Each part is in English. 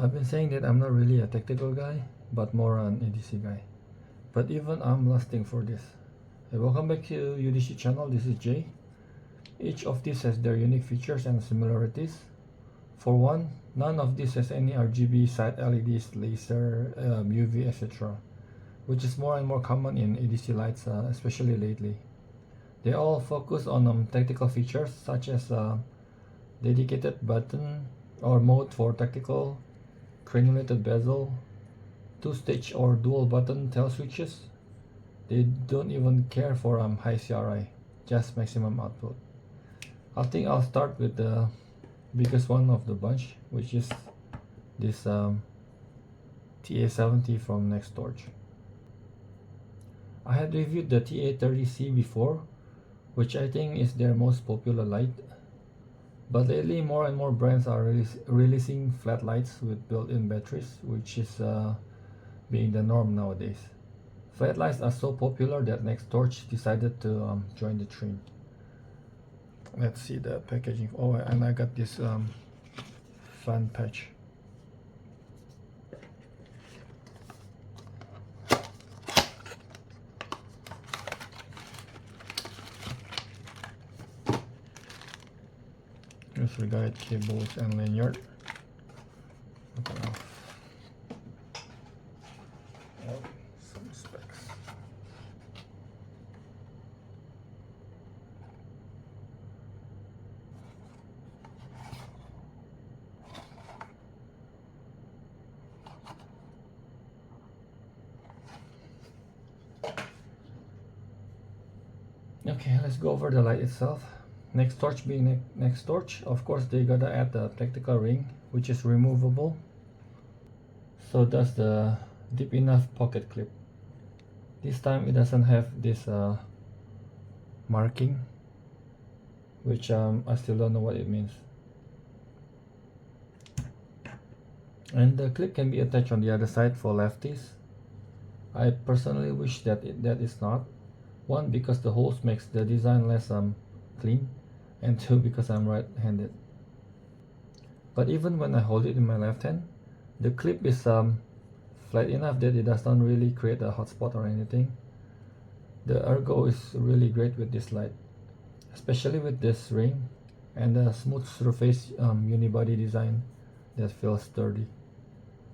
I've been saying that I'm not really a technical guy, but more an EDC guy. But even I'm lusting for this. Hey, welcome back to UDC channel, this is Jay. Each of these has their unique features and similarities. For one, none of these has any RGB side LEDs, laser, UV, etc. Which is more and more common in EDC lights, especially lately. They all focus on technical features such as dedicated button or mode for tactical, granulated bezel, two-stage or dual button tail switches. They don't even care for high CRI, just maximum output. I think I'll start with the biggest one of the bunch, which is this TA70 from Nextorch. I had reviewed the TA30C before, which I think is their most popular light. But lately, more and more brands are releasing flat lights with built-in batteries, which is being the norm nowadays. Flat lights are so popular that Nextorch decided to join the trend. Let's see the packaging. Oh, and I got this fun patch. Disregard cables and lanyard. Open off. Oh, some specs. Okay, let's go over the light itself. Nextorch being Nextorch, of course they gotta add the tactical ring, which is removable. So does the deep enough pocket clip. This time it doesn't have this marking, which I still don't know what it means. And the clip can be attached on the other side for lefties. I personally wish that that is not. One, because the holes makes the design less clean, and two, because I'm right-handed. But even when I hold it in my left hand, the clip is flat enough that it does not really create a hot spot or anything. The ergo is really great with this light, especially with this ring and the smooth surface unibody design that feels sturdy.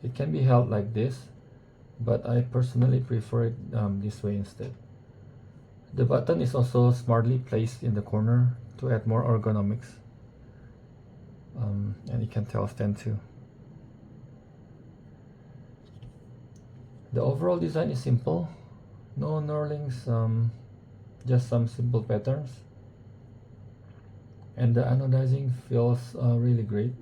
It can be held like this, but I personally prefer it this way instead. The button is also smartly placed in the corner to add more ergonomics, and you can tell stand too. The overall design is simple, no knurlings, just some simple patterns, and the anodizing feels really great,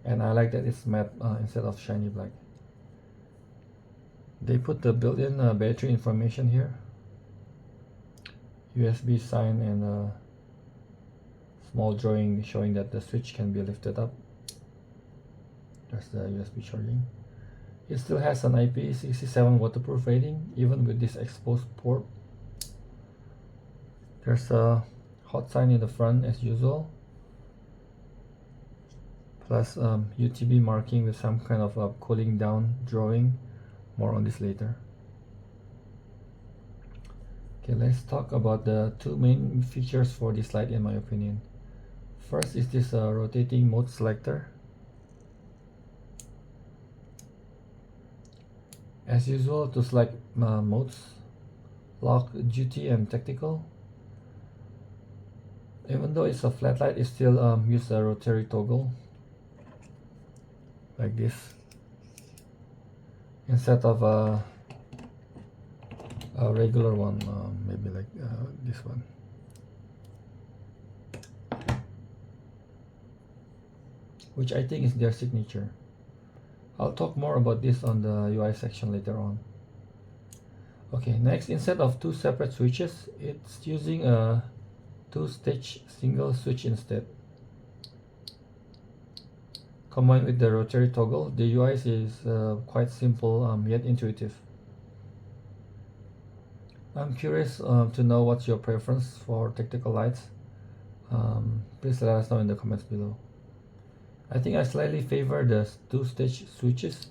and I like that it's matte instead of shiny black. They put the built-in battery information here, USB sign, and a small drawing showing that the switch can be lifted up. There's the USB charging. It still has an IP67 waterproof rating even with this exposed port. There's a hot sign in the front as usual, plus U.T.B marking with some kind of a cooling down drawing. More on this later. Okay, let's talk about the two main features for this light in my opinion. First is this rotating mode selector. As usual, to select modes, lock, duty, and tactical. Even though it's a flat light, it still uses a rotary toggle like this, instead of a regular one, maybe like this one. Which I think is their signature. I'll talk more about this on the UI section later on. Okay, next, instead of two separate switches, it's using a two-stage single switch instead. Combined with the rotary toggle, the UI is quite simple yet intuitive. I'm curious to know what's your preference for tactical lights. Please let us know in the comments below. I think I slightly favor the two-stage switches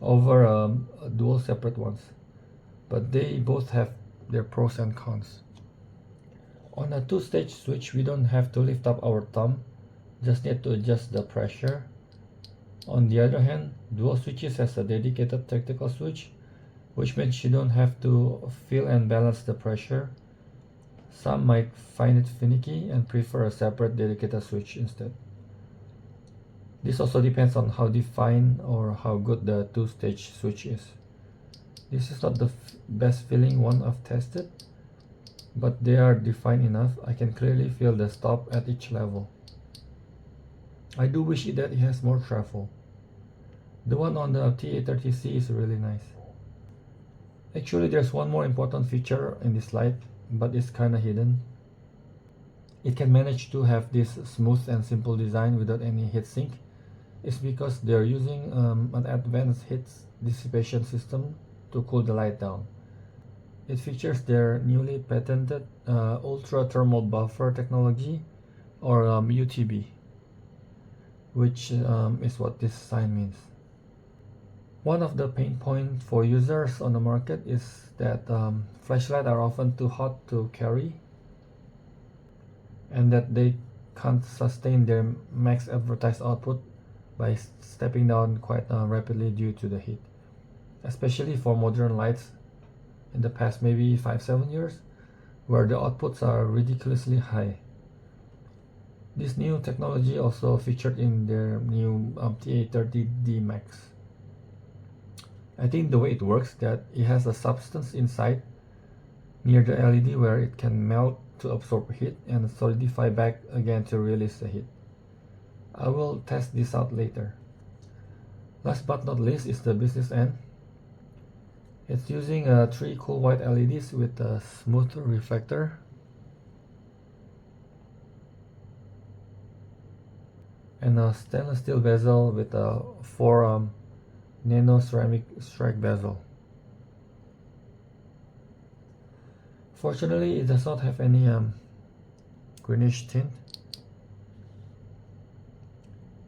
over dual separate ones, but they both have their pros and cons. On a two-stage switch, we don't have to lift up our thumb, just need to adjust the pressure. On the other hand, dual switches has a dedicated tactical switch, which means you don't have to feel and balance the pressure. Some might find it finicky and prefer a separate dedicated switch instead. This also depends on how defined or how good the two-stage switch is. This is not the best feeling one I've tested, but they are defined enough. I can clearly feel the stop at each level. I do wish that it has more travel. The one on the TA70C is really nice. Actually, there's one more important feature in this light, but it's kinda hidden. It can manage to have this smooth and simple design without any heatsink. It's because they're using an advanced heat dissipation system to cool the light down. It features their newly patented ultra thermal buffer technology, or U.T.B, which is what this sign means. One of the pain points for users on the market is that flashlights are often too hot to carry, and that they can't sustain their max advertised output by stepping down quite rapidly due to the heat. Especially for modern lights in the past maybe 5-7 years, where the outputs are ridiculously high. This new technology also featured in their new TA30D Max. I think the way it works that it has a substance inside near the LED where it can melt to absorb heat and solidify back again to release the heat. I will test this out later. Last but not least is the business end. It's using 3 cool white LEDs with a smooth reflector. And a stainless steel bezel with a 4 nano-ceramic strike bezel. Fortunately, it does not have any greenish tint,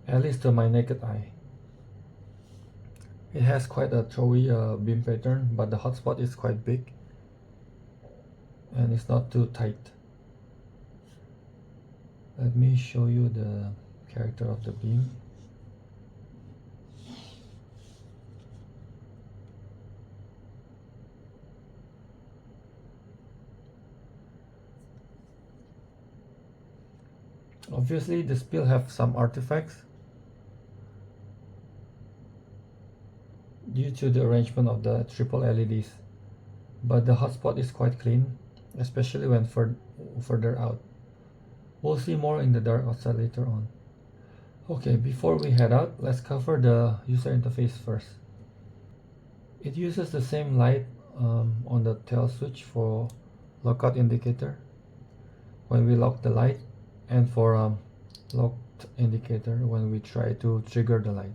at least to my naked eye. It has quite a throwy beam pattern, but the hotspot is quite big and it's not too tight. Let me show you the character of the beam. Obviously, this will have some artifacts due to the arrangement of the triple LEDs, but the hotspot is quite clean, especially when further out. We'll see more in the dark outside later on. Okay, before we head out, let's cover the user interface first. It uses the same light on the tail switch for lockout indicator when we lock the light, and for locked indicator when we try to trigger the light.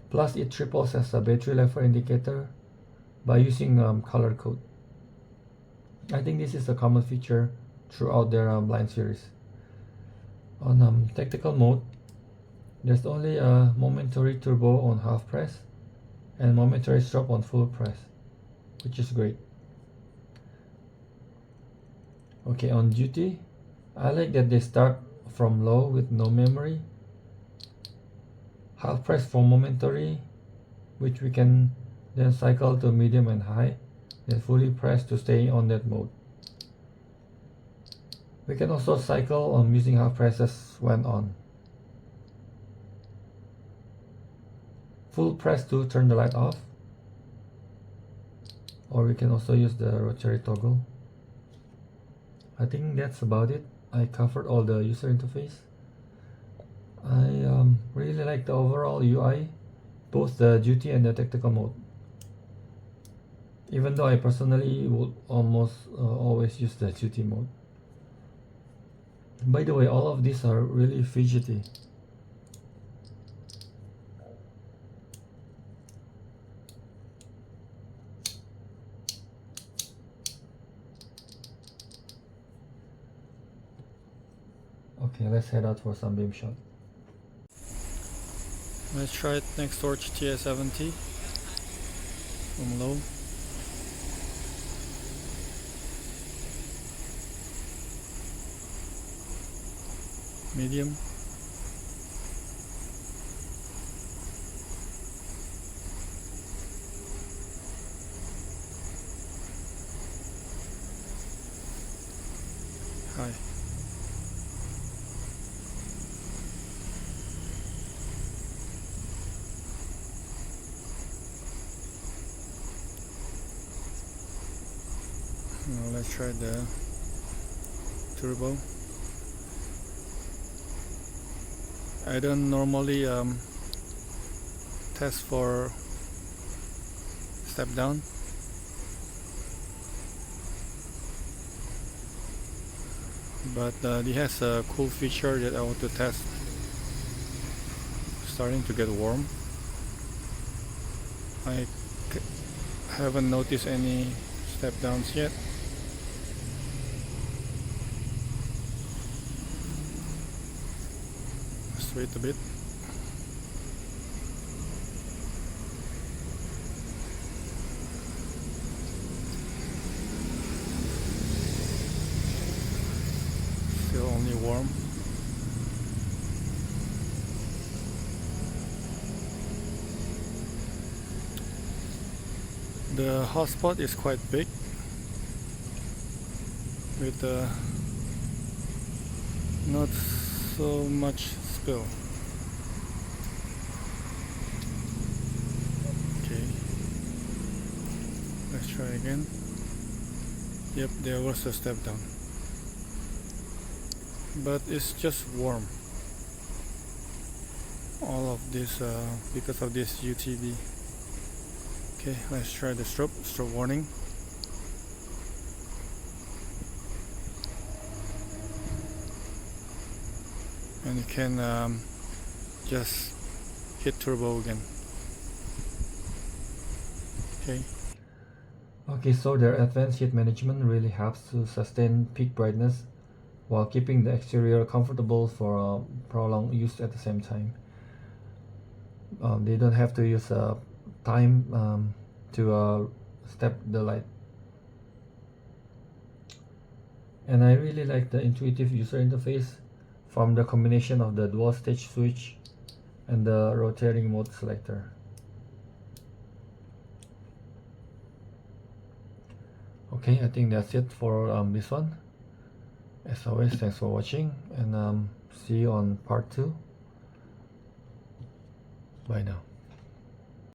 Plus, it triples as a battery level indicator by using color code. I think this is a common feature throughout their blind series. On tactical mode, there's only a momentary turbo on half press and momentary strobe on full press, which is great. Okay, on duty, I like that they start from low with no memory, half press for momentary, which we can then cycle to medium and high, then fully press to stay on that mode. We can also cycle using half presses when on. Full press to turn the light off, or we can also use the rotary toggle. I think that's about it. I covered all the user interface. I really like the overall UI, both the duty and the tactical mode. Even though I personally would almost always use the duty mode. By the way, all of these are really fidgety. Okay, let's head out for some beam shot. Let's try Nextorch TA70 from low. Medium. High. Now let's try the turbo. I don't normally test for step down, but it has a cool feature that I want to test. Starting to get warm. I haven't noticed any step downs yet. Let's wait a bit. Still only warm. The hotspot is quite big with not so much spill. Okay, let's try again. Yep, there was a step down, but it's just warm. All of this because of this U.T.B. Okay, let's try the strobe warning. And you can just hit turbo again. Okay, so their advanced heat management really helps to sustain peak brightness while keeping the exterior comfortable for prolonged use at the same time. They don't have to use time to step the light. And I really like the intuitive user interface from the combination of the dual stage switch and the rotating mode selector. Okay, I think that's it for this one. As always, thanks for watching, and see you on part 2. Bye now.